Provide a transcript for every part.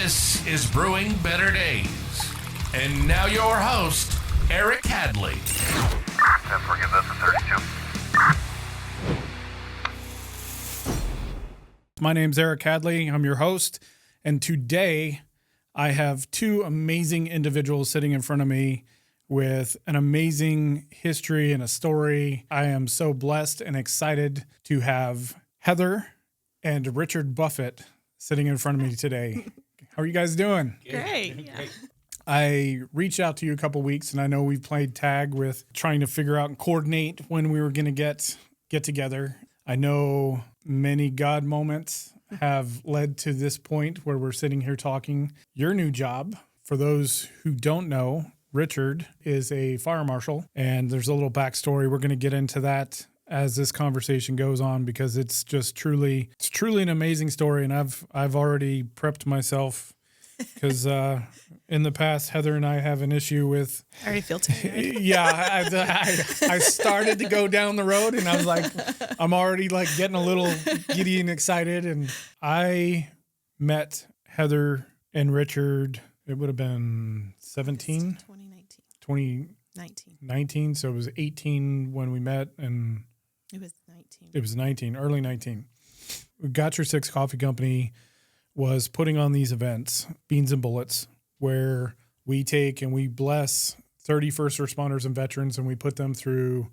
This is Brewing Better Days. And now your host, Eric Hadley. 10 forgive us at 32. My name's Eric Hadley. I'm your host. And today I have two amazing individuals sitting in front of me with an amazing history and a story. I am so blessed and excited to have Heather and Richard Buffett sitting in front of me today. How are you guys doing? Great. Yeah. I reached out to you a couple weeks, and I know we've played tag with trying to figure out and coordinate when we were going to get together. I know many God moments have led to this point where we're sitting here talking. Your new job, for those who don't know, Richard is a fire marshal, and there's a little backstory. We're going to get into that as this conversation goes on because it's truly an amazing story, and I've already prepped myself because in the past, Heather and I have an issue with. I already feel tired. Yeah, I started to go down the road, and I was like, I'm already like getting a little giddy and excited. And I met Heather and Richard. It would have been 17, 2019. So it was 18 when we met, and It was 19. it was 19, early 19. Got Your Six Coffee Company was putting on these events, Beans and Bullets, where we take and we bless 30 first responders and veterans, and we put them through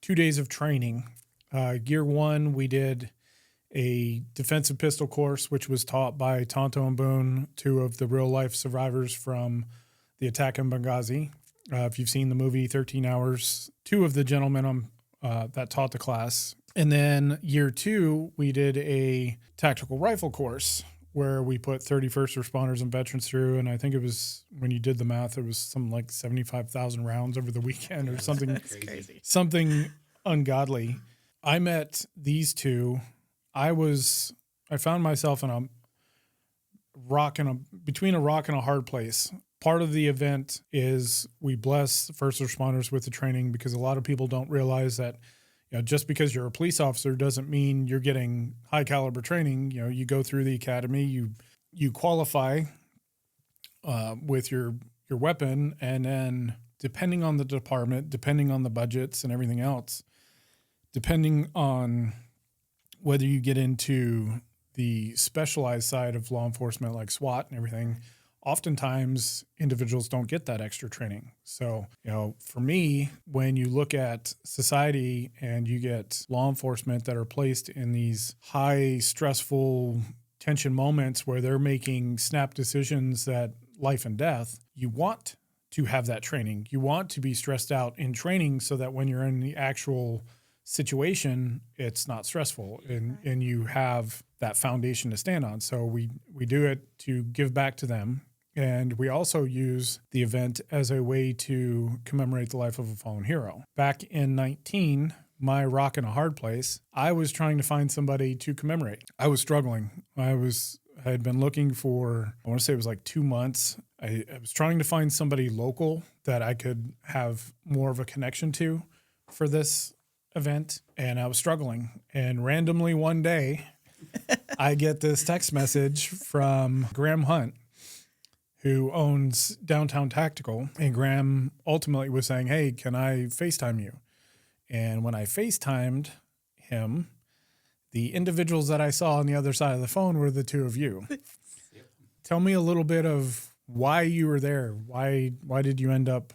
2 days of training. Year one, we did a defensive pistol course, which was taught by Tonto and Boone, two of the real-life survivors from the attack in Benghazi. If you've seen the movie 13 Hours, two of the gentlemen that taught the class. And then year two, we did a tactical rifle course where we put 30 first responders and veterans through. And I think it was, when you did the math, it was something like 75,000 rounds over the weekend or something. That's crazy. Something ungodly. I met these two. I found myself in between a rock and a hard place. Part of the event is we bless first responders with the training because a lot of people don't realize that, just because you're a police officer doesn't mean you're getting high caliber training. You go through the academy, you qualify with your weapon, and then depending on the department, depending on the budgets and everything else, depending on whether you get into the specialized side of law enforcement like SWAT and everything, oftentimes individuals don't get that extra training. So, for me, when you look at society and you get law enforcement that are placed in these high stressful tension moments where they're making snap decisions that life and death, you want to have that training. You want to be stressed out in training so that when you're in the actual situation, it's not stressful and you have that foundation to stand on. So we do it to give back to them. And we also use the event as a way to commemorate the life of a fallen hero. Back in 19, my rock in a hard place, I was trying to find somebody to commemorate. I was struggling. I had been looking for, I want to say it was like 2 months. I was trying to find somebody local that I could have more of a connection to for this event. And I was struggling. And randomly one day, I get this text message from Graham Hunt, who owns Downtown Tactical. And Graham ultimately was saying, hey, can I FaceTime you? And when I FaceTimed him, the individuals that I saw on the other side of the phone were the two of you. Yep. Tell me a little bit of why you were there. Why did you end up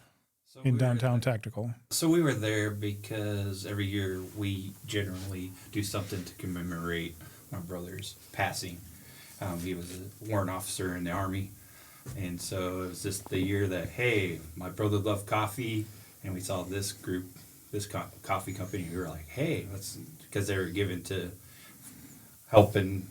in Downtown Tactical? So we were there because every year we generally do something to commemorate my brother's passing. He was a warrant officer in the Army. And so it was just the year that, hey, my brother loved coffee, and we saw this group, this coffee company. We were like, hey, because they were given to helping,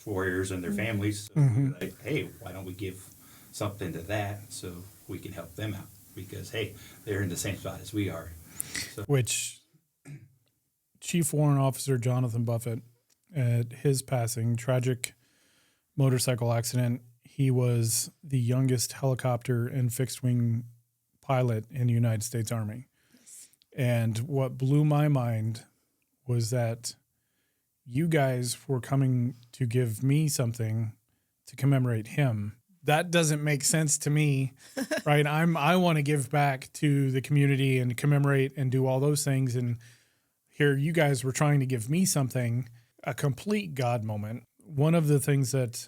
warriors and their families. So we were like, hey, why don't we give something to that so we can help them out? Because, hey, they're in the same spot as we are. So. Which Chief Warrant Officer Jonathan Buffett, at his passing, tragic motorcycle accident, he was the youngest helicopter and fixed-wing pilot in the United States Army. Yes. And what blew my mind was that you guys were coming to give me something to commemorate him. That doesn't make sense to me, right? I want to give back to the community and commemorate and do all those things. And here you guys were trying to give me something, a complete God moment. One of the things that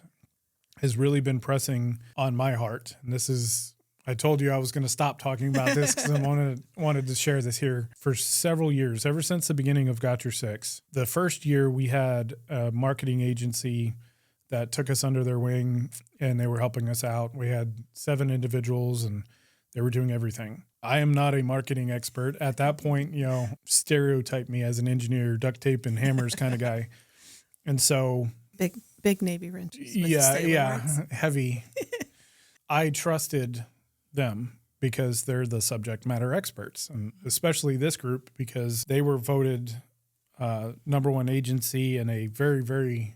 has really been pressing on my heart, and this is, I told you I was going to stop talking about this because I wanted to share this here. For several years, ever since the beginning of Got Your Six, the first year we had a marketing agency that took us under their wing and they were helping us out. We had 7 individuals and they were doing everything. I am not a marketing expert. At that point, stereotype me as an engineer, duct tape and hammers kind of guy. And so... Big Navy wrenches. Yeah, heavy. I trusted them because they're the subject matter experts, and especially this group because they were voted number 1 agency in a very, very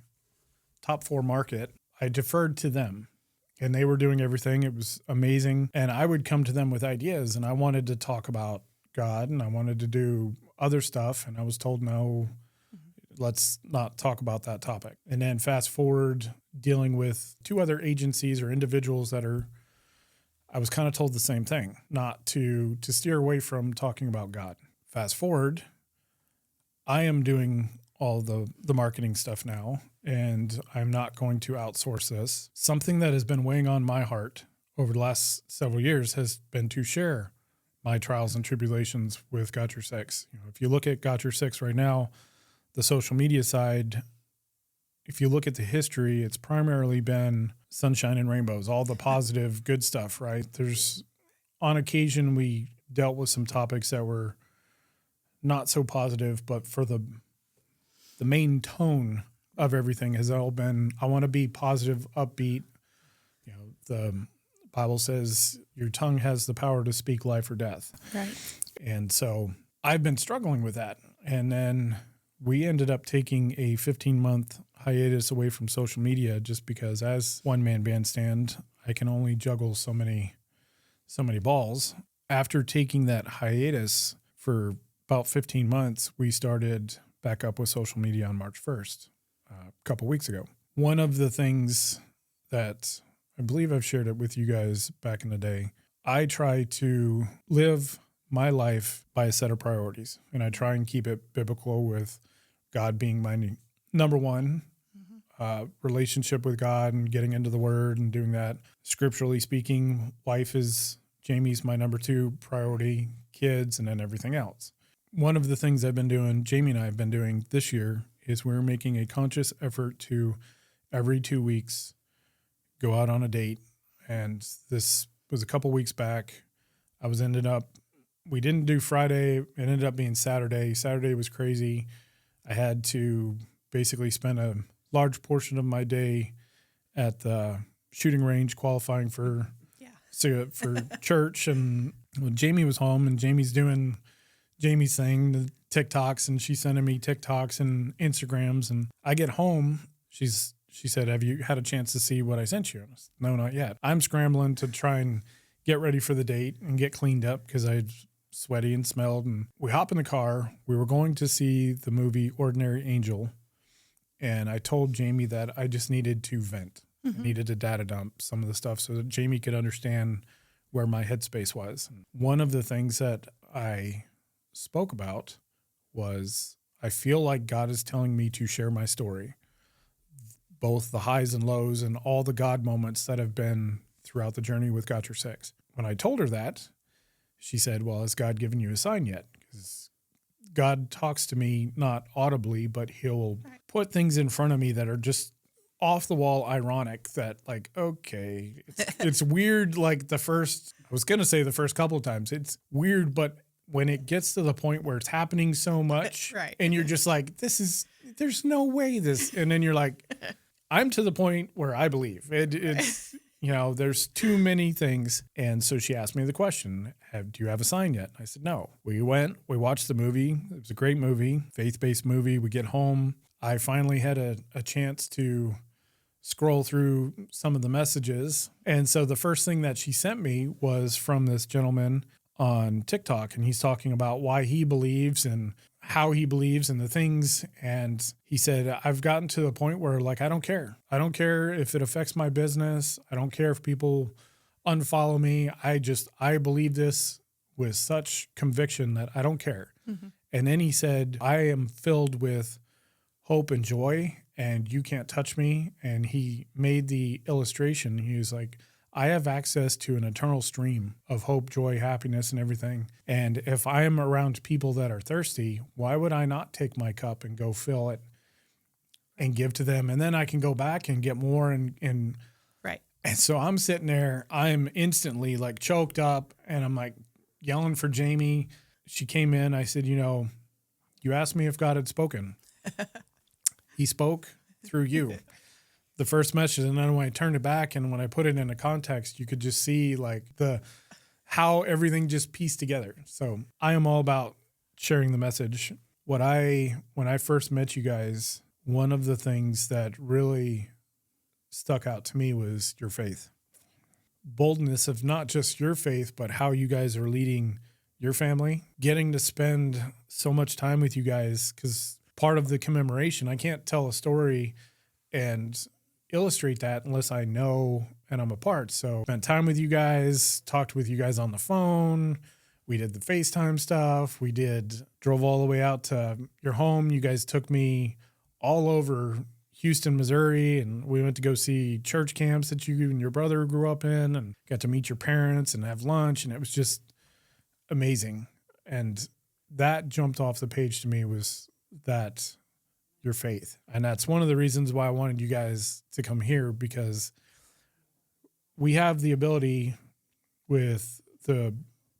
top 4 market. I deferred to them, and they were doing everything. It was amazing, and I would come to them with ideas, and I wanted to talk about God, and I wanted to do other stuff, and I was told no. Let's not talk about that topic. And then fast forward, dealing with 2 other agencies or individuals that I was kind of told the same thing, not to steer away from talking about God. Fast forward, I am doing all the marketing stuff now, and I'm not going to outsource this. Something that has been weighing on my heart over the last several years has been to share my trials and tribulations with Got Your Six. If you look at Got Your Six right now, the social media side, if you look at the history, it's primarily been sunshine and rainbows, all the positive, good stuff, right? On occasion, we dealt with some topics that were not so positive, but for the main tone of everything has all been, I want to be positive, upbeat. The Bible says your tongue has the power to speak life or death. Right. And so I've been struggling with that. And then we ended up taking a 15-month hiatus away from social media just because as one-man bandstand, I can only juggle so many balls. After taking that hiatus for about 15 months, we started back up with social media on March 1st, a couple weeks ago. One of the things that I believe I've shared it with you guys back in the day, I try to live my life by a set of priorities, and I try and keep it biblical with God being my number 1, relationship with God and getting into the Word and doing that. Scripturally speaking, Jamie's my number 2 priority, kids, and then everything else. One of the things I've been doing, Jamie and I have been doing this year, is we're making a conscious effort to every 2 weeks go out on a date. And this was a couple weeks back. We didn't do Friday. It ended up being Saturday. Saturday was crazy. I had to basically spend a large portion of my day at the shooting range qualifying for church. And Jamie was home, and Jamie's doing Jamie's thing, the TikToks, and she's sending me TikToks and Instagrams. And I get home. She said, "Have you had a chance to see what I sent you?" I said, "No, not yet." I'm scrambling to try and get ready for the date and get cleaned up because I sweaty and smelled. And we hop in the car. We were going to see the movie Ordinary Angel. And I told Jamie that I just needed to vent. I needed to data dump some of the stuff so that Jamie could understand where my headspace was. One of the things that I spoke about was I feel like God is telling me to share my story, both the highs and lows and all the God moments that have been throughout the journey with Got Your Six. When I told her that, she said, "Well, has God given you a sign yet?" Because God talks to me not audibly, but he'll put things in front of me that are just off the wall ironic that like, okay, it's weird. Like I was going to say the first couple of times, it's weird, but when it gets to the point where it's happening so much and you're just like, there's no way this, and then you're like, I'm to the point where I believe it's, there's too many things. And so she asked me the question, do you have a sign yet? I said, no. We went, we watched the movie. It was a great movie, faith-based movie. We get home. I finally had a chance to scroll through some of the messages. And so the first thing that she sent me was from this gentleman on TikTok. And he's talking about why he believes and how he believes and the things. And he said, I've gotten to the point where like, I don't care. I don't care if it affects my business. I don't care if people unfollow me. I believe this with such conviction that I don't care. Mm-hmm. And then he said, I am filled with hope and joy, and you can't touch me. And he made the illustration. He was like, I have access to an eternal stream of hope, joy, happiness, and everything. And if I am around people that are thirsty, why would I not take my cup and go fill it and give to them? And then I can go back and get more. And Right. And so I'm sitting there, I'm instantly like choked up, and I'm like yelling for Jamie. She came in. I said, you asked me if God had spoken. He spoke through you. The first message, and then when I turned it back and when I put it into context, you could just see like how everything just pieced together. So I am all about sharing the message. When I first met you guys, one of the things that really stuck out to me was your faith. Boldness of not just your faith, but how you guys are leading your family. Getting to spend so much time with you guys, because part of the commemoration, I can't tell a story and illustrate that unless I know and I'm a part. So spent time with you guys, talked with you guys on the phone. We did the FaceTime stuff. Drove all the way out to your home. You guys took me all over Houston, Missouri, and we went to go see church camps that you and your brother grew up in, and got to meet your parents and have lunch. And it was just amazing. And that jumped off the page to me, was that your faith. And that's one of the reasons why I wanted you guys to come here, because we have the ability with the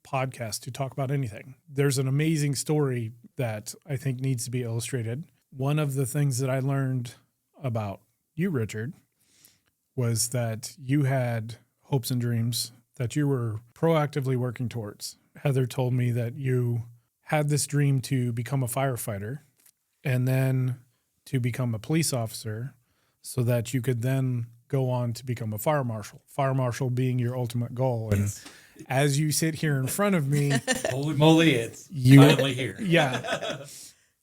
podcast to talk about anything. There's an amazing story that I think needs to be illustrated. One of the things that I learned about you, Richard, was that you had hopes and dreams that you were proactively working towards. Heather told me that you had this dream to become a firefighter and then to become a police officer, so that you could then go on to become a fire marshal being your ultimate goal. And as you sit here in front of me, holy moly, it's finally here. Yeah.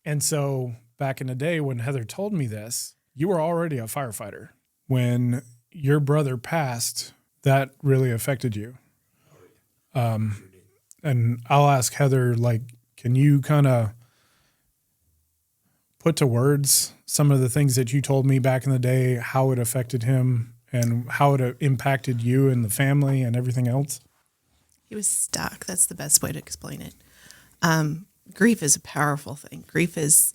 And so back in the day when Heather told me this, you were already a firefighter. When your brother passed, that really affected you. And I'll ask Heather, like, can you kind of put to words some of the things that you told me back in the day, how it affected him and how it impacted you and the family and everything else? He was stuck. That's the best way to explain it. Grief is a powerful thing. Grief is,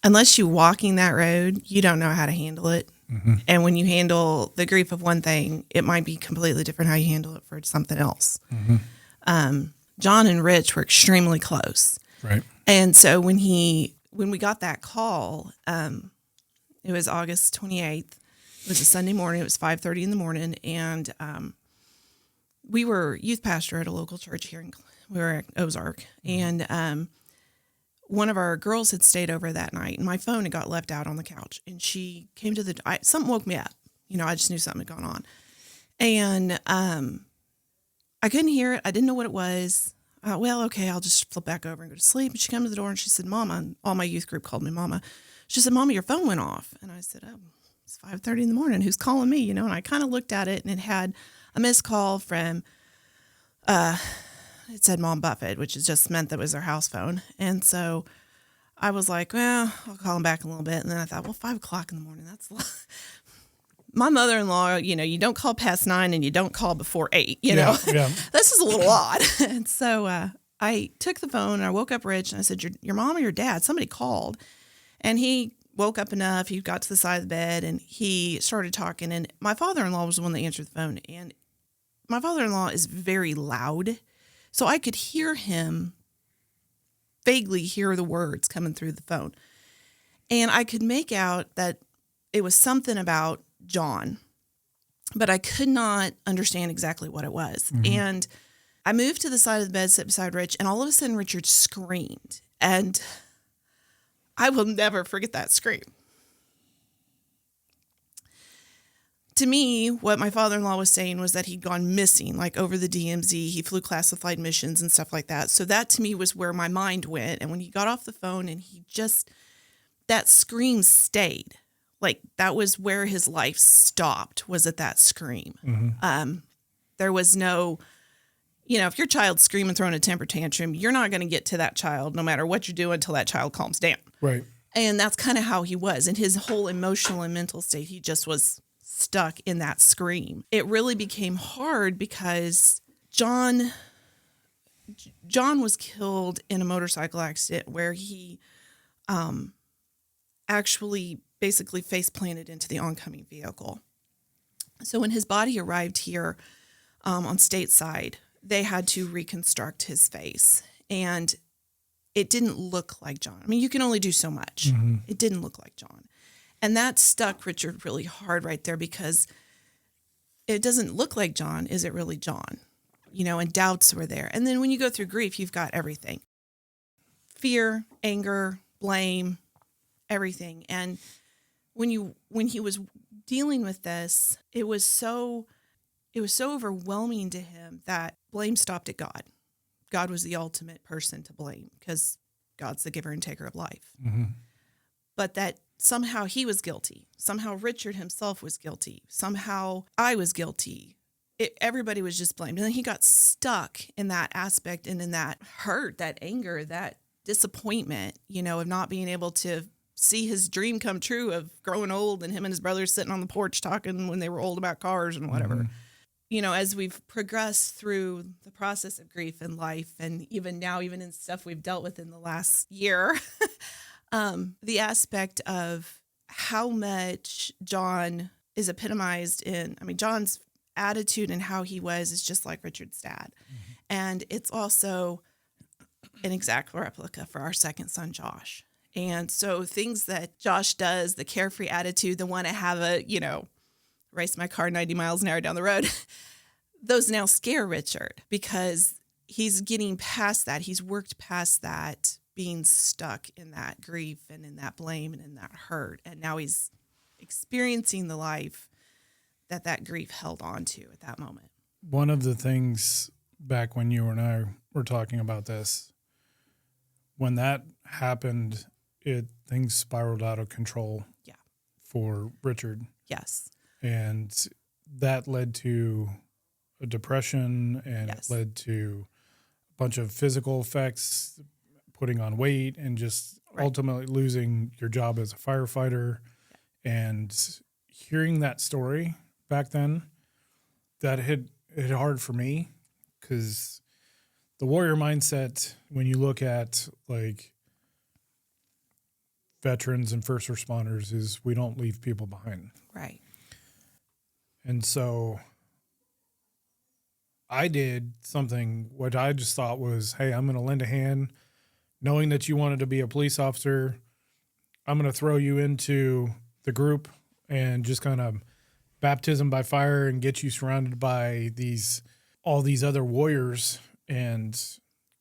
unless you're walking that road, you don't know how to handle it. Mm-hmm. And when you handle the grief of one thing, it might be completely different how you handle it for something else. Mm-hmm. John and Rich were extremely close. Right. And so when we got that call, it was August 28th. It was a Sunday morning. It was 5:30 in the morning. And we were youth pastor at a local church here. We were at Ozark. Mm-hmm. And one of our girls had stayed over that night, and my phone had got left out on the couch. And she came to something woke me up. I just knew something had gone on. And I couldn't hear it. I didn't know what it was. Well, okay, I'll just flip back over and go to sleep. And she came to the door and she said, Mama, and all my youth group called me Mama. She said, Mama, your phone went off. And I said, oh, it's 5:30 in the morning. Who's calling me? And I kind of looked at it, and it had a missed call from, it said Mom Buffett, which just meant that was their house phone. And so I was like, well, I'll call him back in a little bit. And then I thought, well, 5 o'clock in the morning, that's a lot. My mother-in-law, you don't call past 9 and you don't call before 8, Yeah. This is a little odd. And so I took the phone and I woke up Rich and I said, your mom or your dad, somebody called. And he woke up enough. He got to the side of the bed and he started talking. And my father-in-law was the one that answered the phone. And my father-in-law is very loud. So I could hear him, vaguely hear the words coming through the phone. And I could make out that it was something about John, but I could not understand exactly what it was. Mm-hmm. And I moved to the side of the bed, sat beside Rich, and all of a sudden Richard screamed. And I will never forget that scream. To me, what my father-in-law was saying was that he'd gone missing, like over the DMZ. He flew classified missions and stuff like that. So that to me was where my mind went. And when he got off the phone and that scream stayed. Like that was where his life stopped, was at that scream. Mm-hmm. There was no, if your child's screaming, throwing a temper tantrum, you're not going to get to that child no matter what you do until that child calms down. Right. And that's kind of how he was. In his whole emotional and mental state, he just was stuck in that scream. It really became hard because John was killed in a motorcycle accident where he actually basically face planted into the oncoming vehicle. So when his body arrived here on stateside, they had to reconstruct his face. And it didn't look like John. I mean, you can only do so much. Mm-hmm. It didn't look like John. And that stuck Richard really hard right there because it doesn't look like John. Is it really John? And doubts were there. And then when you go through grief, you've got everything. Fear, anger, blame, everything. And when he was dealing with this, it was so overwhelming to him that blame stopped at God. God was the ultimate person to blame because God's the giver and taker of life. Mm-hmm. But that somehow he was guilty. Somehow Richard himself was guilty. Somehow I was guilty. Everybody was just blamed. And then he got stuck in that aspect and in that hurt, that anger, that disappointment, of not being able to see his dream come true of growing old and him and his brothers sitting on the porch talking when they were old about cars and whatever. Mm-hmm. As we've progressed through the process of grief in life, and even now, even in stuff we've dealt with in the last year, the aspect of how much John is epitomized John's attitude and how he was is just like Richard's dad. Mm-hmm. And it's also an exact replica for our second son, Josh. And so things that Josh does, the carefree attitude, the want to have race my car 90 miles an hour down the road, those now scare Richard because he's getting past that. He's worked past that, being stuck in that grief and in that blame and in that hurt. And now he's experiencing the life that grief held on to at that moment. One of the things back when you and I were talking about this, when that happened, things spiraled out of control. Yeah. For Richard. Yes. And that led to a depression, and yes. It led to a bunch of physical effects, putting on weight, and just ultimately losing your job as a firefighter. Yeah. And hearing that story back then, that hit hard for me because the warrior mindset, when you look at like veterans and first responders, is we don't leave people behind. Right. And so I did something what I just thought was, hey, I'm going to lend a hand, knowing that you wanted to be a police officer. I'm going to throw you into the group and just kind of baptism by fire and get you surrounded by all these other warriors and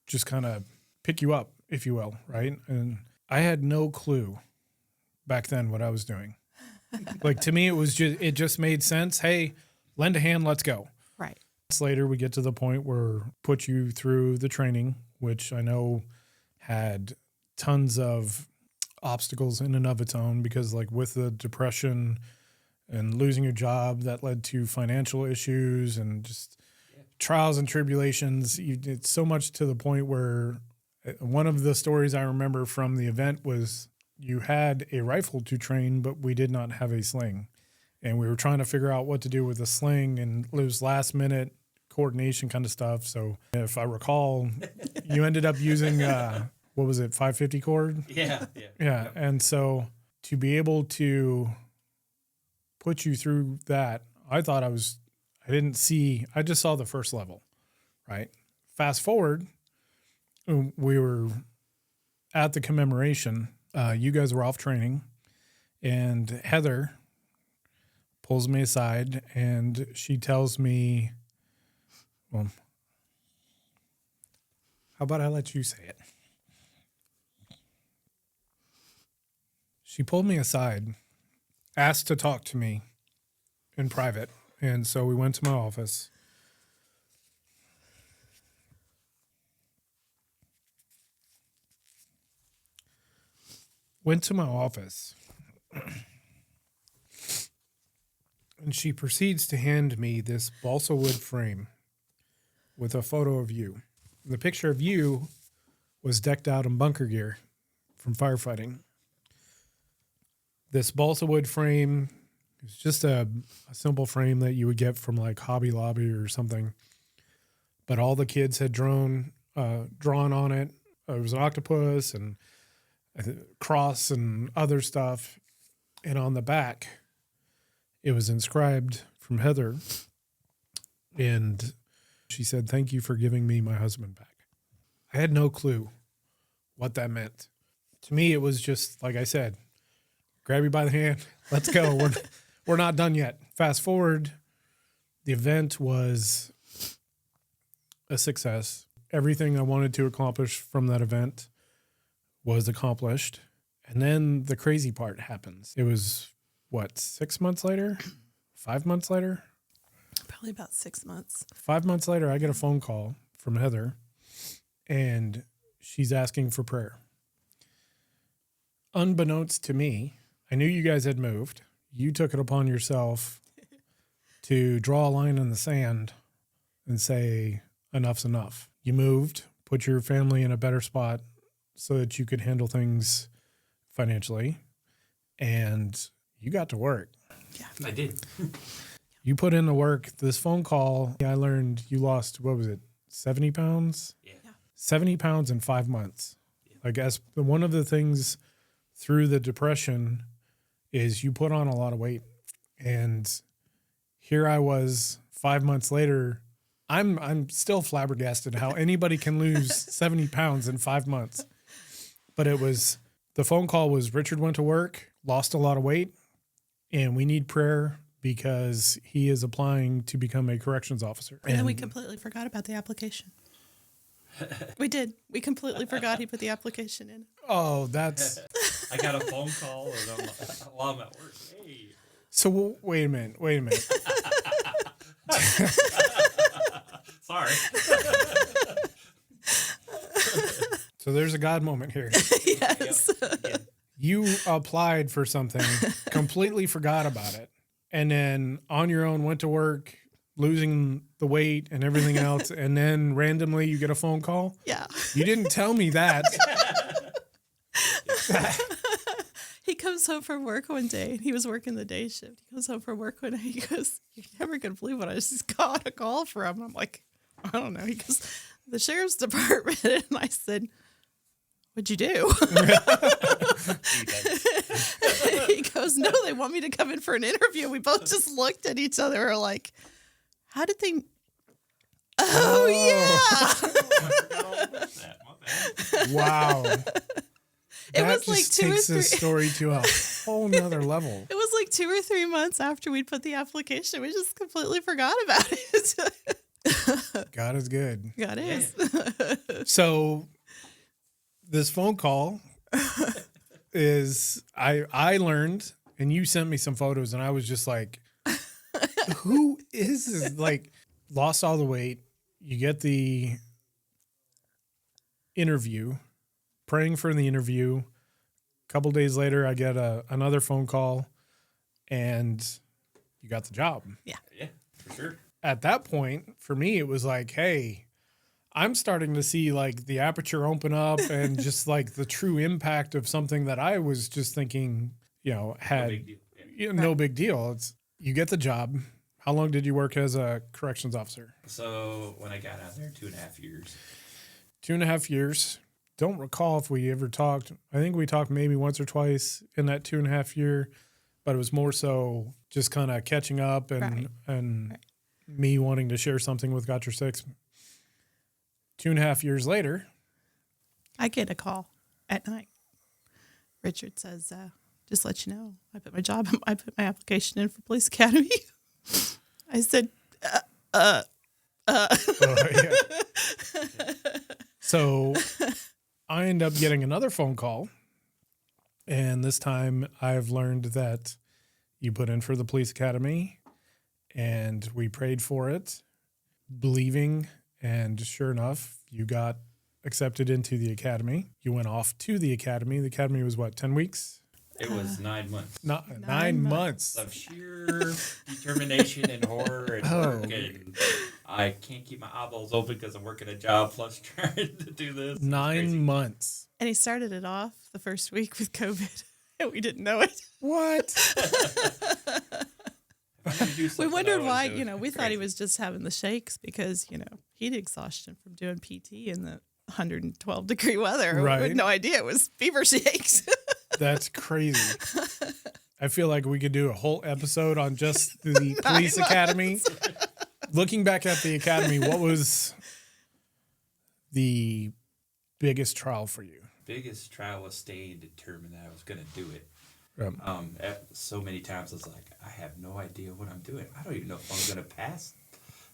just kind of pick you up, if you will, right? And I had no clue back then what I was doing. Like, to me, it just made sense. Hey, lend a hand, let's go. Right. Later, we get to the point where put you through the training, which I know had tons of obstacles in and of its own, because like with the depression and losing your job, that led to financial issues and just trials and tribulations. It's so much to the point where one of the stories I remember from the event was you had a rifle to train, but we did not have a sling. And we were trying to figure out what to do with a sling, and it was last minute coordination kind of stuff. So if I recall, you ended up using, 550 cord? Yeah. And so to be able to put you through that, I just saw the first level, right? Fast forward, we were at the commemoration. You guys were off training, and Heather pulls me aside and she tells me, well, how about I let you say it? She pulled me aside, asked to talk to me, in private. And so we went to my office. Went to my office. And she proceeds to hand me this balsa wood frame with a photo of you. The picture of you was decked out in bunker gear from firefighting. This balsa wood frame is just a simple frame that you would get from like Hobby Lobby or something. But all the kids had drawn on it. It was an octopus and a cross and other stuff. And on the back, it was inscribed from Heather. And she said, "Thank you for giving me my husband back." I had no clue what that meant. To me, it was just, like I said, grab you by the hand. Let's go. We're not done yet. Fast forward, the event was a success. Everything I wanted to accomplish from that event was accomplished. And then the crazy part happens. It was, 6 months later? 5 months later? Probably about 6 months. 5 months later, I get a phone call from Heather, and she's asking for prayer. Unbeknownst to me, I knew you guys had moved. You took it upon yourself to draw a line in the sand and say, enough's enough. You moved, put your family in a better spot so that you could handle things financially, and you got to work. Yeah, I did. You put in the work. This phone call, I learned you lost, 70 pounds? Yeah. 70 pounds in 5 months. I guess one of the things through the depression is you put on a lot of weight. And here I was 5 months later. I'm still flabbergasted how anybody can lose 70 pounds in 5 months. But the phone call was Richard went to work, lost a lot of weight, and we need prayer because he is applying to become a corrections officer. And then we completely forgot about the application. We did. We completely forgot he put the application in. Oh, that's... I got a phone call while I'm at work. Hey. So wait a minute. Sorry. So there's a God moment here. Yes. Yep. You applied for something, completely forgot about it, and then on your own went to work, losing the weight and everything else, and then randomly you get a phone call? Yeah. You didn't tell me that. He comes home from work one day, and he was working the day shift. He comes home from work one day. He goes, "You're never going to believe what I just got a call from." I'm like, "I don't know." He goes, "The sheriff's department." And I said, "What'd you do?" He goes, "No, they want me to come in for an interview." We both just looked at each other. We're like, "How did they?" Oh, yeah. Wow. It That was like just 2 or takes 3. this story to a whole nother level. It was like 2 or 3 months after we'd put the application. We just completely forgot about it. God is good. God is. So this phone call is I learned, and you sent me some photos, and I was just like, who is this? Like, lost all the weight. You get the interview, praying for the interview. A couple days later, I get another phone call, and you got the job. Yeah, for sure. At that point, for me, it was like, hey, I'm starting to see like the aperture open up and just like the true impact of something that I was just thinking, had No big deal. Yeah. no big deal. It's you get the job. How long did you work as a corrections officer? So when I got out there, 2.5 years. 2.5 years. Don't recall if we ever talked. I think we talked maybe once or twice in that 2.5 year, but it was more so just kind of catching up and me wanting to share something with Got Your Six. 2.5 years later, I get a call at night. Richard says, "Just let you know, I put my application in for police academy." I said, yeah. So I end up getting another phone call, and this time I've learned that you put in for the police academy, and we prayed for it, believing, and sure enough, you got accepted into the academy. You went off to the academy. The academy was what, 10 weeks? It was 9 months. Nine months. Of sheer determination and horror and work, and I can't keep my eyeballs open because I'm working a job plus trying to do this. 9 months. And he started it off the first week with COVID, and we didn't know it. What? We wondered why, we thought he was just having the shakes because, he'd exhaustion from doing PT in the 112-degree weather. Right. We had no idea it was fever shakes. That's crazy. I feel like we could do a whole episode on just the police academy. Looking back at the academy, what was the biggest trial for you? Biggest trial was staying determined that I was going to do it. Yep. So many times I was like, I have no idea what I'm doing. I don't even know if I'm going to pass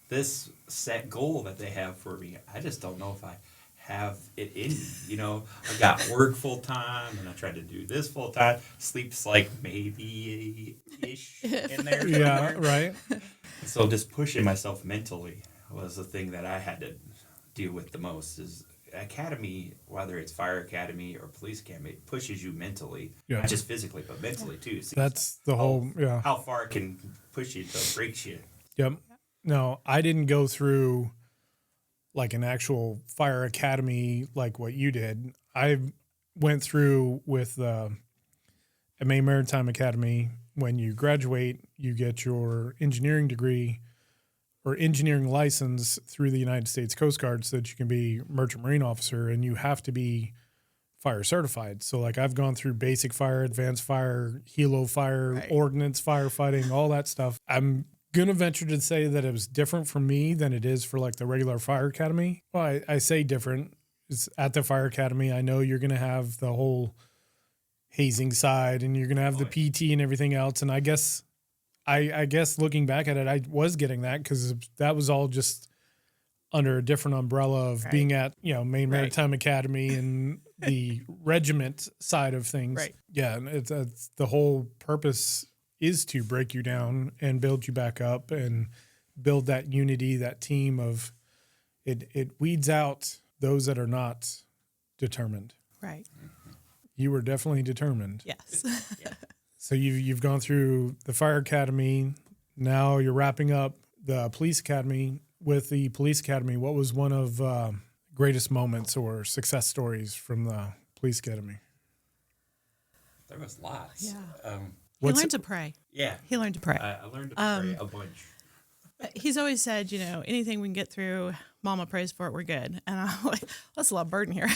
this set goal that they have for me. I just don't know if I have it in me. I got work full time and I tried to do this full time. Sleep's like maybe ish in there. Yeah, right. So just pushing myself mentally was the thing that I had to deal with the most. Is academy, whether it's fire academy or police academy, it pushes you mentally, not just physically, but mentally too. So that's the whole, how far it can push you to break you. Yep. No, I didn't go through like an actual fire academy like what you did. I went through with the MA Maritime Academy. When you graduate, you get your engineering degree or engineering license through the United States Coast Guard so that you can be merchant marine officer, and you have to be fire certified. So like I've gone through basic fire, advanced fire, helo fire, ordnance firefighting, all that stuff. I'm going to venture to say that it was different for me than it is for like the regular fire academy. Well, I say different. It's at the fire academy. I know you're going to have the whole hazing side and you're going to have the PT and everything else. And I guess looking back at it, I was getting that because that was all just under a different umbrella of being at, Maine Maritime Academy and the regiment side of things. Right. Yeah. And it's the whole purpose is to break you down and build you back up and build that unity, that team of it weeds out those that are not determined. Right. You were definitely determined. Yes. So you've gone through the fire academy. Now you're wrapping up the police academy. With the police academy, what was one of greatest moments or success stories from the police academy? There was lots. Yeah. He learned to pray. Yeah. He learned to pray. I learned to pray a bunch. He's always said, anything we can get through, Mama prays for it, we're good. And I'm like, that's a lot of burden here.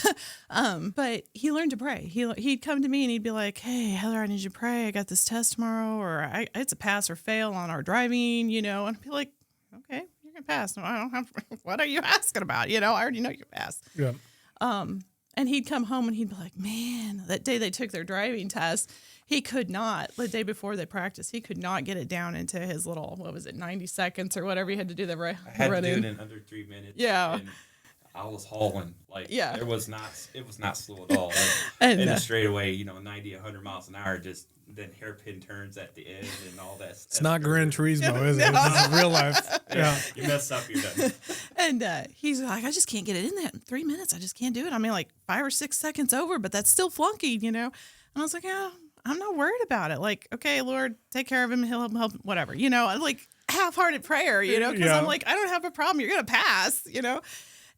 But he learned to pray. He'd come to me and he'd be like, hey, Heather, I need you to pray. I got this test tomorrow, or it's a pass or fail on our driving, and I'd be like, okay, you're going to pass. No, I don't have, what are you asking about? I already know you passed. Yeah. And he'd come home and he'd be like, man, that day they took their driving test, he could not, the day before they practiced, he could not get it down into his little, 90 seconds or whatever he had to do the run I had to do it in under 3 minutes. Yeah. And I was hauling. It was not slow at all. And straight away, 90, 100 miles an hour, just then hairpin turns at the end and all that. It's not Gran Turismo, is it? This is real life. Yeah. You mess up, you're done. And he's like, I just can't get it in that in 3 minutes. I just can't do it. I mean, 5 or 6 seconds over, but that's still flunky, And I was like, yeah, I'm not worried about it. Okay, Lord, take care of him. He'll help, whatever. Half-hearted prayer, because I'm like, I don't have a problem. You're going to pass,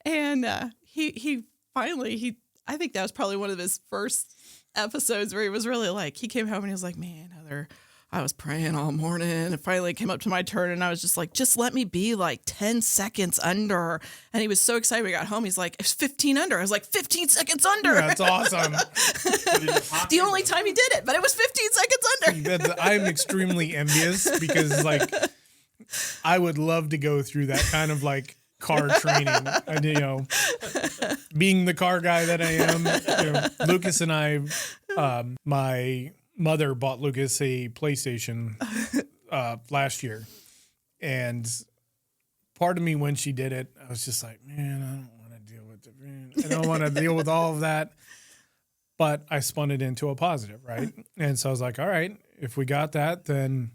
And he finally, I think that was probably one of his first episodes where he was really he came home and he was like, man, Heather, I was praying all morning, and finally it came up to my turn, and I was just like, just let me be 10 seconds under. And he was so excited when he got home. He's like, it's 15 under. I was like, 15 seconds under. That's awesome. The only time he did it, but it was 15 seconds under. I'm extremely envious because I would love to go through that kind of car training. And, being the car guy that I am, Lucas and I, my mother bought Lucas a PlayStation last year, and part of me when she did it, I was just like, man, I don't want to deal with it. I don't want to deal with all of that. But I spun it into a positive, right? And so I was like, all right, if we got that, then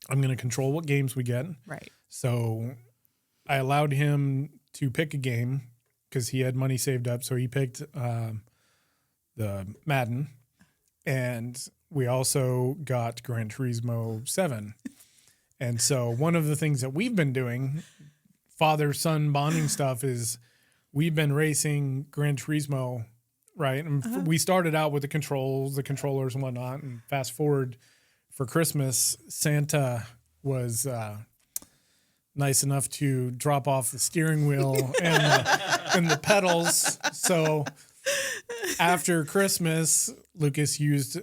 I'm going to control what games we get. Right. So I allowed him to pick a game because he had money saved up. So he picked the Madden, and we also got Gran Turismo 7. And so one of the things that we've been doing, father-son bonding stuff, is we've been racing Gran Turismo, right? And we started out with the controllers and whatnot, and fast forward for Christmas, Santa was nice enough to drop off the steering wheel and the pedals. So after Christmas, Lucas used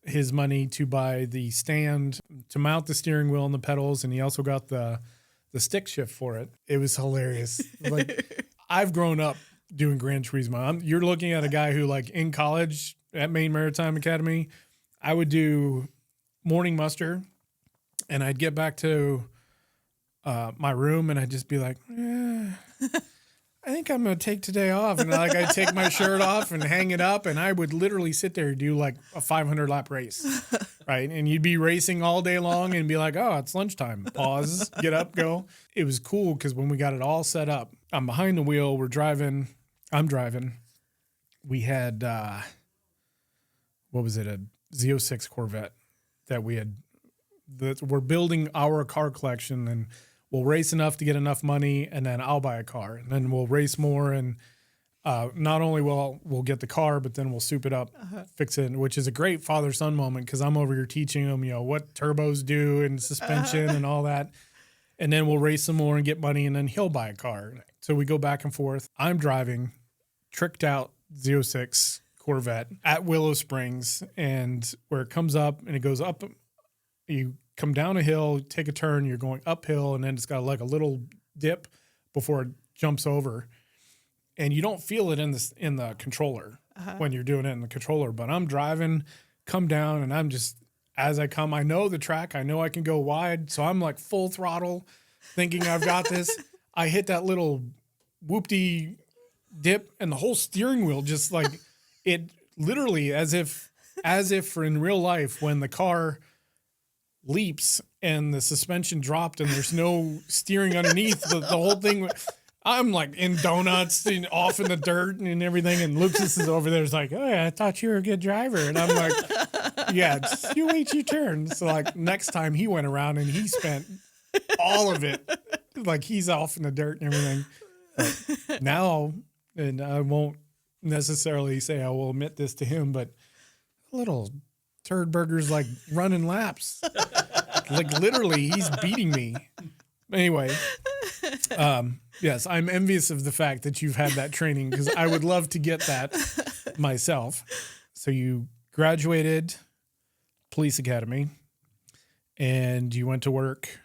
his money to buy the stand to mount the steering wheel and the pedals, and he also got the stick shift for it. It was hilarious. Like, I've grown up doing Gran Turismo. You're looking at a guy who, like, in college at Maine Maritime Academy, I would do morning muster, and I'd get back to my room, and I'd just be like, I think I'm going to take today off. And like, I'd take my shirt off and hang it up, and I would literally sit there and do like a 500 lap race, right? And you'd be racing all day long and be like, oh, it's lunchtime. Pause, get up, go. It was cool because when we got it all set up, I'm behind the wheel, I'm driving. We had, what was it, a Z06 Corvette that we're building our car collection, and we'll race enough to get enough money, and then I'll buy a car, and then we'll race more, and not only we'll get the car, but then we'll soup it up, fix it, which is a great father-son moment because I'm over here teaching him, what turbos do and suspension and all that, and then we'll race some more and get money, and then he'll buy a car. So we go back and forth. I'm driving, tricked out Z06 Corvette at Willow Springs, and where it comes up and it goes up, you come down a hill, take a turn, you're going uphill, and then it's got like a little dip before it jumps over. And you don't feel it in the controller when you're doing it in the controller. But I'm driving, come down, and I'm just, as I come, I know the track, I know I can go wide, so I'm like full throttle, thinking I've got this. I hit that little whoop-de dip, and the whole steering wheel just like, it literally as if for in real life when the car leaps and the suspension dropped and there's no steering underneath, the whole thing, I'm like in donuts and off in the dirt and everything, and Lucas is over there, is like, oh yeah, I thought you were a good driver, and I'm like, yeah, you wait your turn. So like next time he went around and he spent all of it, like he's off in the dirt and everything. But now, and I won't necessarily say I will admit this to him, but little turd burger's like running laps. Like literally he's beating me. Anyway, yes, I'm envious of the fact that you've had that training because I would love to get that myself. So you graduated police academy and you went to work.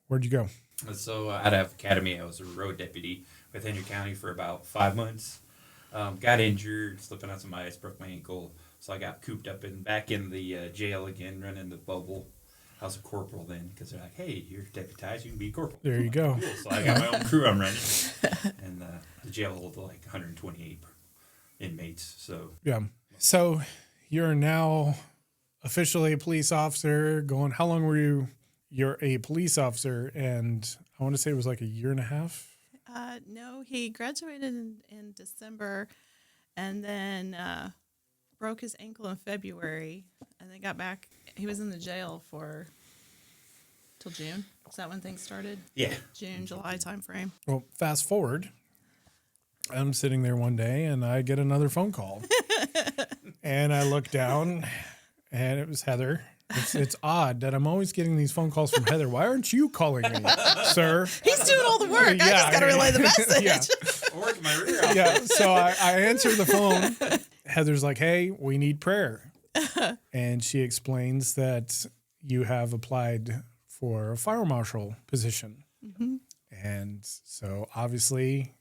Where'd you go? So out of academy, I was a road deputy with Henry County for about 5 months. Got injured, slipping on some ice, broke my ankle. So I got cooped up back in the jail again, running the bubble. I was a corporal then because they're like, hey, you're deputized, you can be a corporal. There you go. Cool. So I got my own crew I'm running. And the jail holds like 128 inmates. So yeah. So you're now officially a police officer going, how long were you? You're a police officer, and I want to say it was like a year and a half. No, he graduated in December and then broke his ankle in February and then got back. He was in the jail till June. Is that when things started? yeah. June, July timeframe. Well, fast forward. I'm sitting there one day and I get another phone call. And I look down and it was Heather. It's odd that I'm always getting these phone calls from Heather. Why aren't you calling me, sir? He's doing all the work. I just got to relay the message. Yeah. Working my rear off. Yeah. So I answer the phone. Heather's like, hey, we need prayer. And she explains that you have applied for a fire marshal position. Mm-hmm. And so obviously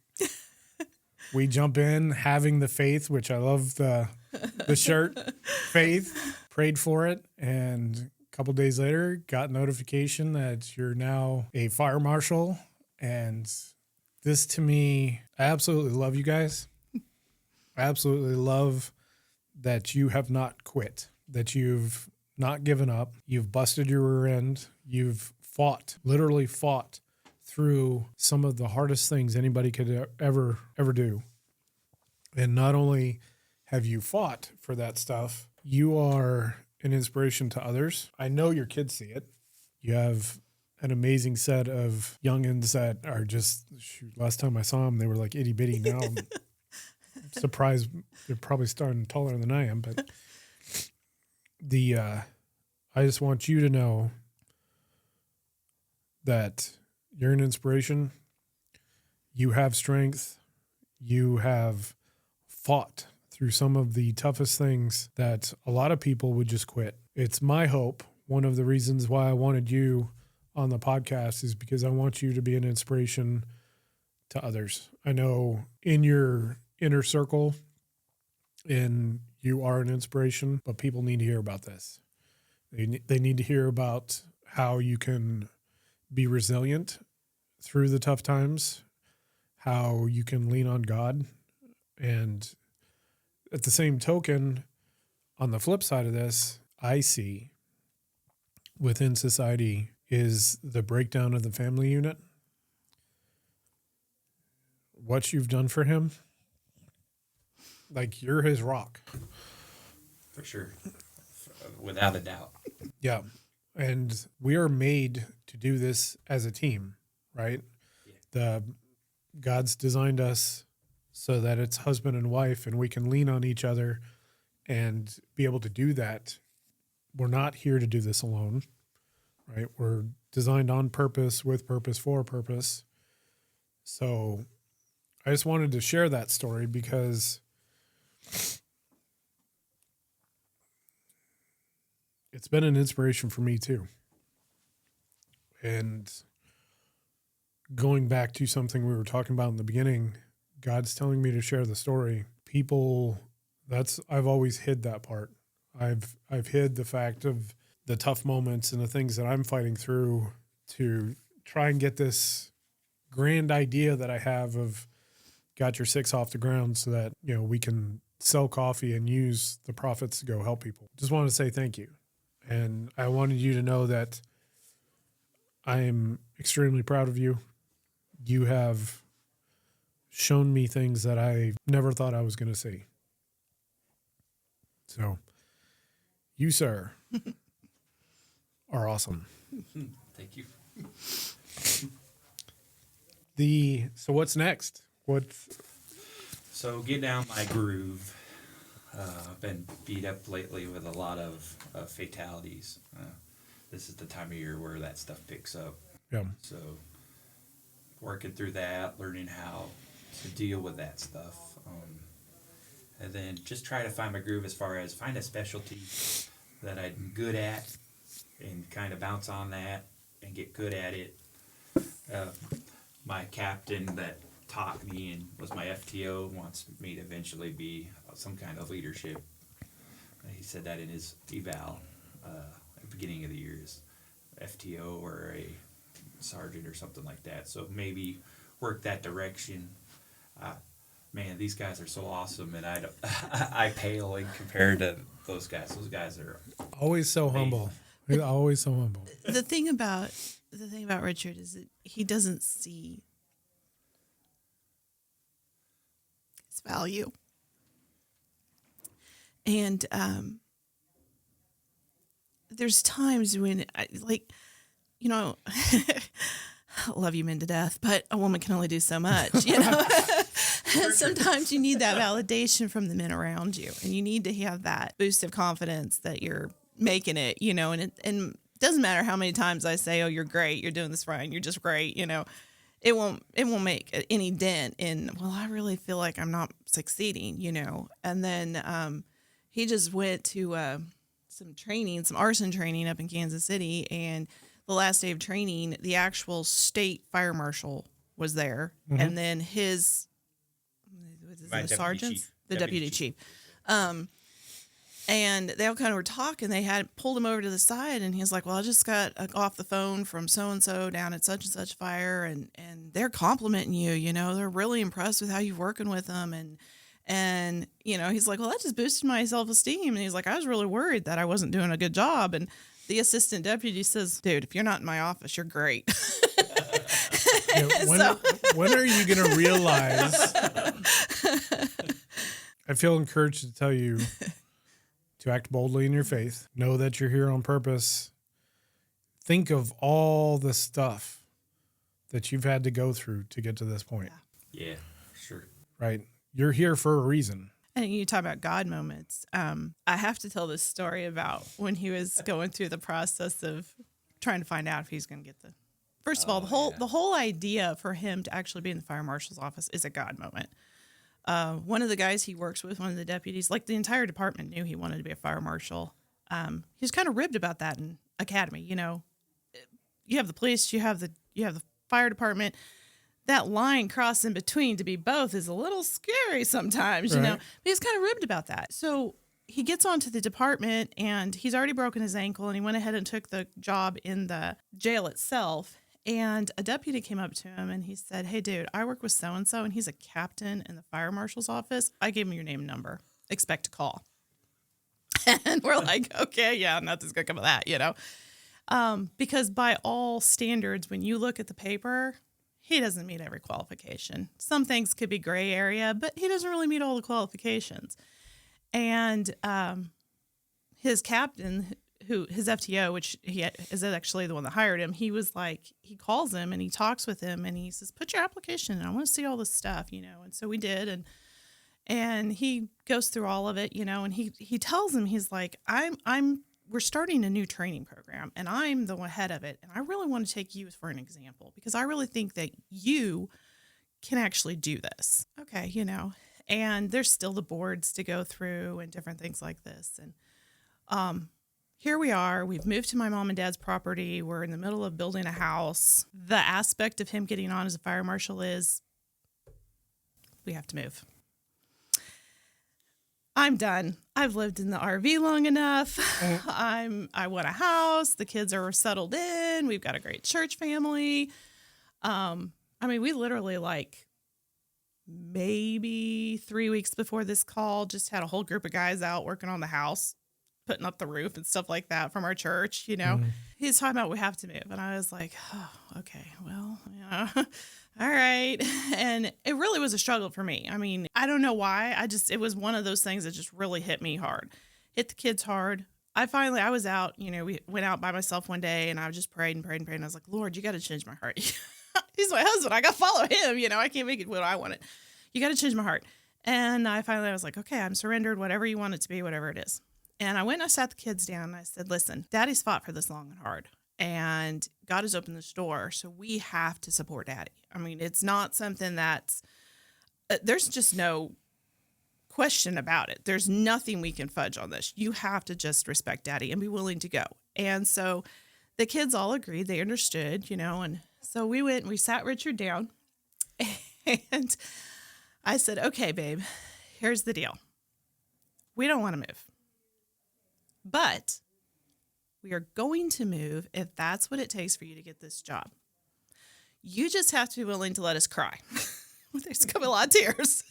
we jump in having the faith, which I love the shirt, faith, prayed for it. And a couple days later, got notification that you're now a fire marshal. And this to me, I absolutely love you guys. I absolutely love that you have not quit, that you've not given up. You've busted your rear end. You've literally fought through some of the hardest things anybody could ever do. And not only have you fought for that stuff, you are an inspiration to others. I know your kids see it. You have an amazing set of youngins that are just, last time I saw them, they were like itty bitty. Now I'm surprised they're probably starting taller than I am. But I just want you to know that you're an inspiration. You have strength. You have fought through some of the toughest things that a lot of people would just quit. It's my hope. One of the reasons why I wanted you on the podcast is because I want you to be an inspiration to others. I know in your inner circle, and you are an inspiration, but people need to hear about this. They need to hear about how you can be resilient through the tough times, how you can lean on God. And at the same token, on the flip side of this, I see within society is the breakdown of the family unit. What you've done for him, like you're his rock. For sure. Without a doubt. Yeah. And we are made to do this as a team, right? Yeah. God's designed us so that it's husband and wife and we can lean on each other and be able to do that. We're not here to do this alone, right? We're designed on purpose, with purpose, for purpose. So I just wanted to share that story because it's been an inspiration for me too. And going back to something we were talking about in the beginning, God's telling me to share the story. I've always hid that part. I've hid the fact of the tough moments and the things that I'm fighting through to try and get this grand idea that I have of got your six off the ground so that, we can sell coffee and use the profits to go help people. Just want to say thank you. And I wanted you to know that I am extremely proud of you. You have shown me things that I never thought I was going to see. So, you, sir, are awesome. Thank you. So what's next? So get down my groove. I've been beat up lately with a lot of fatalities. This is the time of year where that stuff picks up. Yeah. So working through that, learning how to deal with that stuff. And then just try to find my groove as far as find a specialty that I'm good at and kind of bounce on that and get good at it. My captain that taught me and was my FTO wants me to eventually be some kind of leadership. He said that in his eval at the beginning of the year, is FTO or a sergeant or something like that. So maybe work that direction. Man, these guys are so awesome, and I pale in compared to those guys. Those guys are always so amazing. Humble. He's always so humble. The thing about Richard is that he doesn't see his value. And there's times when I love you men to death, but a woman can only do so much, Sometimes you need that validation from the men around you, and you need to have that boost of confidence that you're making it, and it doesn't matter how many times I say, oh, you're great, you're doing this fine, you're just great, it won't make any dent in, well, I really feel like I'm not succeeding, And then he just went to some arson training up in Kansas City, and the last day of training, the actual state fire marshal was there, and then his deputy chief. And they all kind of were talking. They had pulled him over to the side, and he's like, well, I just got off the phone from so-and-so down at such and such fire, and they're complimenting you, they're really impressed with how you're working with them. And he's like, well, that just boosted my self-esteem. And he's like, I was really worried that I wasn't doing a good job. And the assistant deputy says, dude, if you're not in my office, you're great. When are you going to realize? I feel encouraged to tell you to act boldly in your faith. Know that you're here on purpose. Think of all the stuff that you've had to go through to get to this point. Yeah, sure. Right? You're here for a reason. And you talk about God moments. I have to tell this story about when he was going through the process of trying to find out if he's going to get the. First of all, the whole idea for him to actually be in the fire marshal's office is a God moment. One of the guys he works with, one of the deputies, like the entire department knew he wanted to be a fire marshal. He was kind of ribbed about that in academy. You know, you have the police, you have the fire department. That line crossed in between to be both is a little scary sometimes, you know. But he's kind of ribbed about that. So he gets onto the department and he's already broken his ankle and he went ahead and took the job in the jail itself. And a deputy came up to him and he said, hey, dude, I work with so-and-so and he's a captain in the fire marshal's office. I gave him your name and number. Expect a call. And we're like, okay, yeah, nothing's going to come of that, you know. Because by all standards, when you look at the paper, he doesn't meet every qualification. Some things could be gray area, but he doesn't really meet all the qualifications. And his captain, his FTO, which he is actually the one that hired him, he was like, he calls him and he talks with him and he says, put your application in. I want to see all this stuff, you know. And so we did. And he goes through all of it, you know, and he tells him, he's like, we're starting a new training program and I'm the head of it. And I really want to take you for an example because I really think that you can actually do this. Okay. You know, and there's still the boards to go through and different things like this. And, here we are. We've moved to my mom and dad's property. We're in the middle of building a house. The aspect of him getting on as a fire marshal is we have to move. I'm done. I've lived in the RV long enough. I want a house. The kids are settled in. We've got a great church family. I mean, we literally like maybe 3 weeks before this call just had a whole group of guys out working on the house, putting up the roof and stuff like that from our church, you know. He's talking about we have to move. And I was like, oh, okay, well, you know, all right. And it really was a struggle for me. I mean, I don't know why. It was one of those things that just really hit me hard. Hit the kids hard. I was out, you know, we went out by myself one day and I just prayed and prayed and prayed. And I was like, Lord, you got to change my heart. He's my husband. I got to follow him. You know, I can't make it what I want it. You got to change my heart. And I was like, okay, I'm surrendered, whatever you want it to be, whatever it is. And I went and I sat the kids down and I said, listen, Daddy's fought for this long and hard and God has opened this door. So we have to support Daddy. I mean, it's not something that's, there's just no question about it. There's nothing we can fudge on this. You have to just respect Daddy and be willing to go. And so the kids all agreed. They understood, you know, and so we went and we sat Richard down and I said, okay, babe, here's the deal. We don't want to move. But we are going to move if that's what it takes for you to get this job. You just have to be willing to let us cry. There's going to be a lot of tears.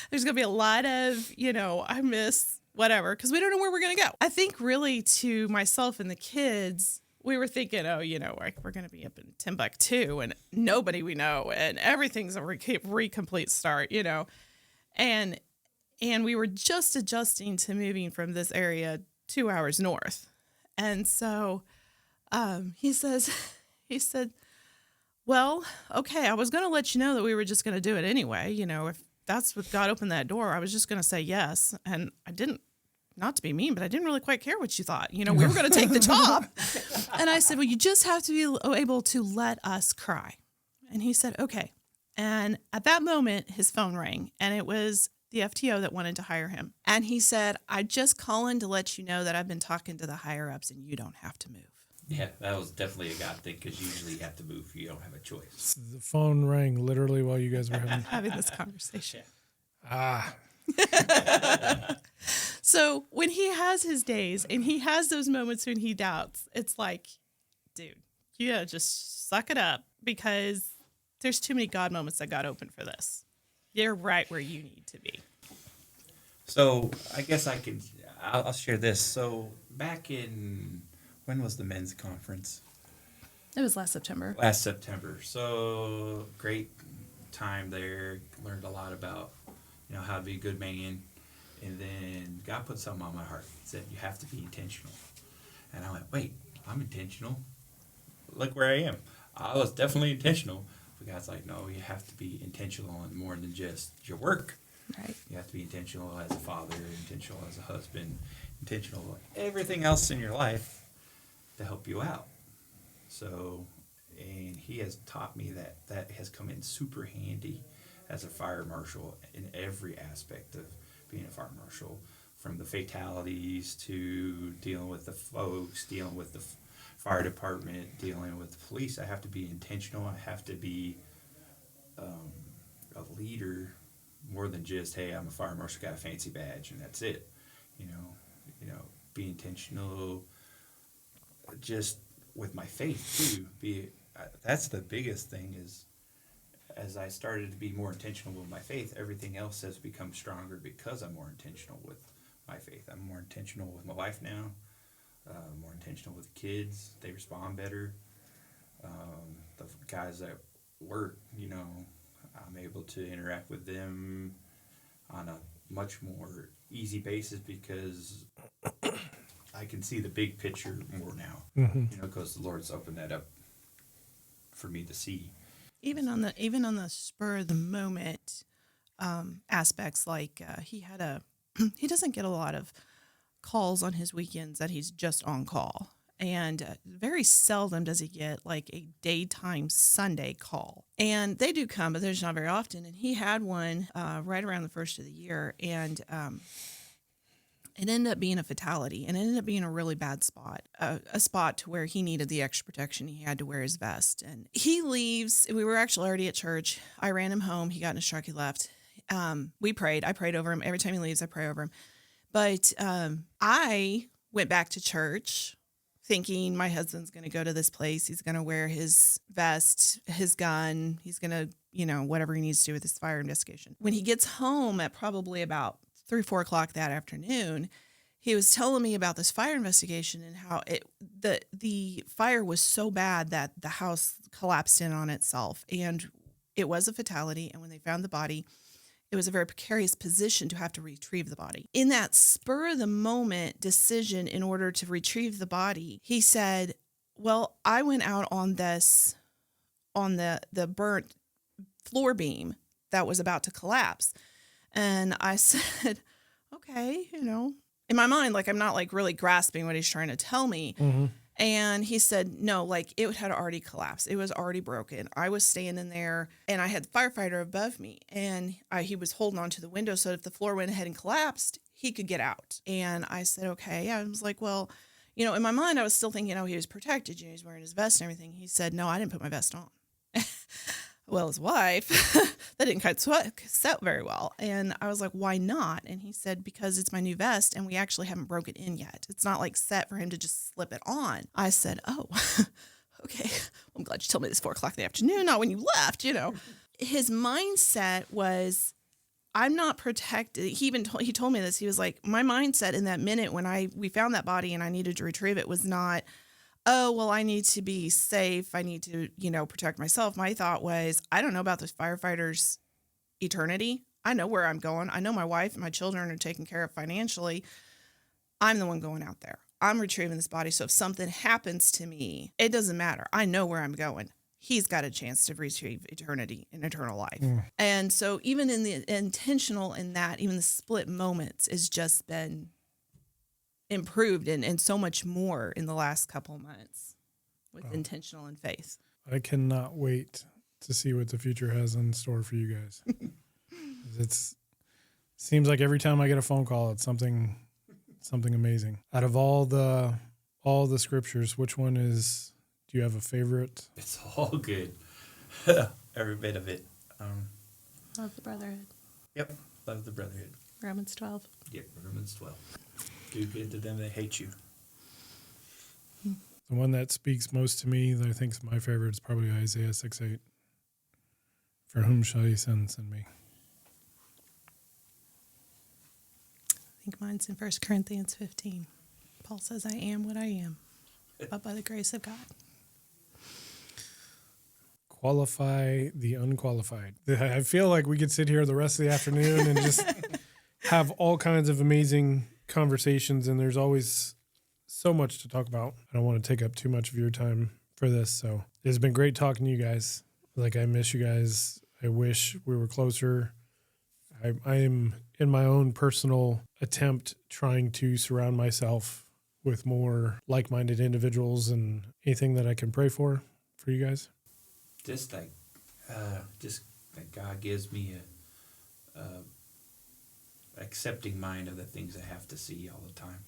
There's going to be a lot of, you know, I miss whatever, because we don't know where we're going to go. I think really to myself and the kids, we were thinking, oh, you know, we're going to be up in Timbuktu and nobody we know and everything's a recomplete start, you know. And we were just adjusting to moving from this area 2 hours north. And so he said, well, okay, I was going to let you know that we were just going to do it anyway. You know, if that's what God opened that door, I was just going to say yes. And I didn't, not to be mean, but I didn't really quite care what you thought. You know, we were going to take the job. And I said, well, you just have to be able to let us cry. And he said, okay. And at that moment, his phone rang and it was the FTO that wanted to hire him. And he said, I just calling to let you know that I've been talking to the higher ups and you don't have to move. Yeah, that was definitely a God thing because usually you have to move. You don't have a choice. The phone rang literally while you guys were having this conversation. So when he has his days and he has those moments when he doubts, it's like, dude, you gotta just suck it up because there's too many God moments that got open for this. You're right where you need to be. So I guess I'll share this. So back in when was the men's conference? It was last September. Last September. So great time there. Learned a lot about, how to be a good man. And then God put something on my heart. He said, you have to be intentional. And I went, wait, I'm intentional. Look where I am. I was definitely intentional. But God's like, no, you have to be intentional on more than just your work. Right. You have to be intentional as a father, intentional as a husband, intentional everything else in your life to help you out. So, and he has taught me that has come in super handy as a fire marshal in every aspect of being a fire marshal, from the fatalities to dealing with the folks, dealing with the fire department, dealing with the police. I have to be intentional. I have to be a leader more than just, hey, I'm a fire marshal, got a fancy badge, and that's it. Be intentional. Just with my faith too. That's the biggest thing is, as I started to be more intentional with my faith, everything else has become stronger because I'm more intentional with my faith. I'm more intentional with my wife now. More intentional with the kids. They respond better. The guys that work, I'm able to interact with them on a much more easy basis because I can see the big picture more now. Because the Lord's opened that up for me to see. Even on the spur of the moment aspects, like he doesn't get a lot of calls on his weekends that he's just on call, and very seldom does he get like a daytime Sunday call. And they do come, but there's not very often. And he had one right around the first of the year, and it ended up being a fatality, and it ended up being a really bad spot, a spot to where he needed the extra protection. He had to wear his vest, and he leaves. We were actually already at church. I ran him home. He got in his truck. He left. We prayed. I prayed over him. Every time he leaves, I pray over him. But I went back to church thinking my husband's going to go to this place. He's going to wear his vest, his gun. He's going to, whatever he needs to do with his fire investigation. When he gets home at probably about 3, 4 o'clock that afternoon, he was telling me about this fire investigation and how the fire was so bad that the house collapsed in on itself. And it was a fatality. And when they found the body, it was a very precarious position to have to retrieve the body. In that spur of the moment decision in order to retrieve the body, he said, well, I went out on the burnt floor beam that was about to collapse. And I said, okay, in my mind, like, I'm not like really grasping what he's trying to tell me. Mm-hmm. And he said, no, like, it had already collapsed. It was already broken. I was standing there and I had the firefighter above me, and he was holding on to the window. So if the floor went ahead and collapsed, he could get out. And I said, okay. I was like, well, in my mind, I was still thinking, he was protected. He was wearing his vest and everything. He said, no, I didn't put my vest on. Well, his wife, that didn't quite set very well. And I was like, why not? And he said, because it's my new vest and we actually haven't broke it in yet. It's not like set for him to just slip it on. I said, oh, okay. Well, I'm glad you told me this 4 o'clock in the afternoon, not when you left, His mindset was, I'm not protected. He told me this. He was like, my mindset in that minute when we found that body and I needed to retrieve it was not, oh, well, I need to be safe. I need to, protect myself. My thought was, I don't know about this firefighter's eternity. I know where I'm going. I know my wife and my children are taken care of financially. I'm the one going out there. I'm retrieving this body. So if something happens to me, it doesn't matter. I know where I'm going. He's got a chance to retrieve eternity and eternal life. Mm. And so even in the intentional in that, even the split moments has just been improved and so much more in the last couple months with intentional and faith. I cannot wait to see what the future has in store for you guys. Seems like every time I get a phone call, it's something amazing. Out of all the scriptures, which one do you have a favorite? It's all good. Every bit of it. Love the Brotherhood. Yep. Love the Brotherhood. Romans 12. Yep. Romans 12. Do good to them that hate you. The one that speaks most to me, that I think is my favorite, is probably Isaiah 6:8. For whom shall he send me? I think mine's in 1 Corinthians 15. Paul says, I am what I am. But by the grace of God. Qualify the unqualified. I feel like we could sit here the rest of the afternoon and just have all kinds of amazing conversations, and there's always so much to talk about. I don't want to take up too much of your time for this, so it's been great talking to you guys. Like, I miss you guys. I wish we were closer. I am in my own personal attempt trying to surround myself with more like-minded individuals, and anything that I can pray for you guys. Just that God gives me a accepting mind of the things I have to see all the time.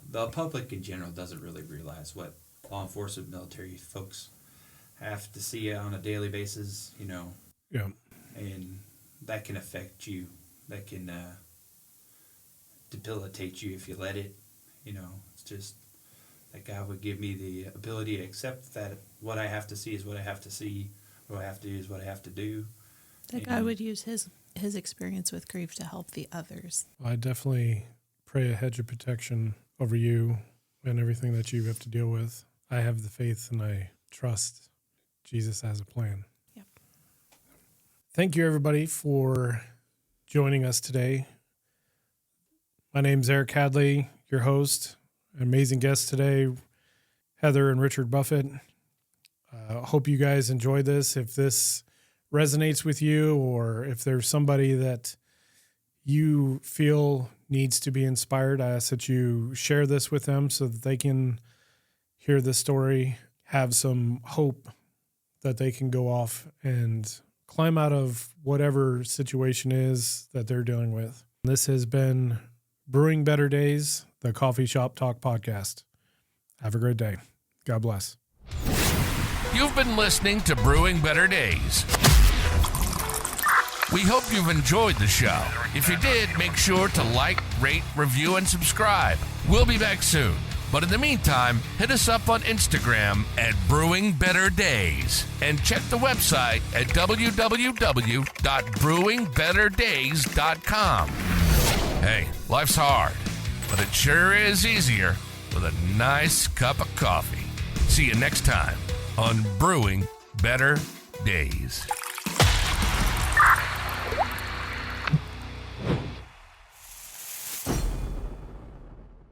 The public in general doesn't really realize what law enforcement, military folks have to see on a daily basis, Yeah. and that can affect you. That can debilitate you if you let it. It's just that God would give me the ability to accept that what I have to see is what I have to see, what I have to do is what I have to do. That God would use his experience with grief to help the others. I definitely pray a hedge of protection over you and everything that you have to deal with. I have the faith and I trust Jesus has a plan. Yep. Thank you, everybody, for joining us today. My name's Eric Hadley, your host. Amazing guests today, Heather and Richard Buffett. Hope you guys enjoyed this. If this resonates with you, or if there's somebody that you feel needs to be inspired, I ask that you share this with them so that they can hear this story, have some hope that they can go off and climb out of whatever situation is that they're dealing with. This has been Brewing Better Days, the Coffee Shop Talk podcast. Have a great day. God bless. You've been listening to Brewing Better Days. We hope you've enjoyed the show. If you did, make sure to like, rate, review, and subscribe. We'll be back soon. But in the meantime, hit us up on Instagram at Brewing Better Days and check the website at www.brewingbetterdays.com. Hey, life's hard, but it sure is easier with a nice cup of coffee. See you next time on Brewing Better Days.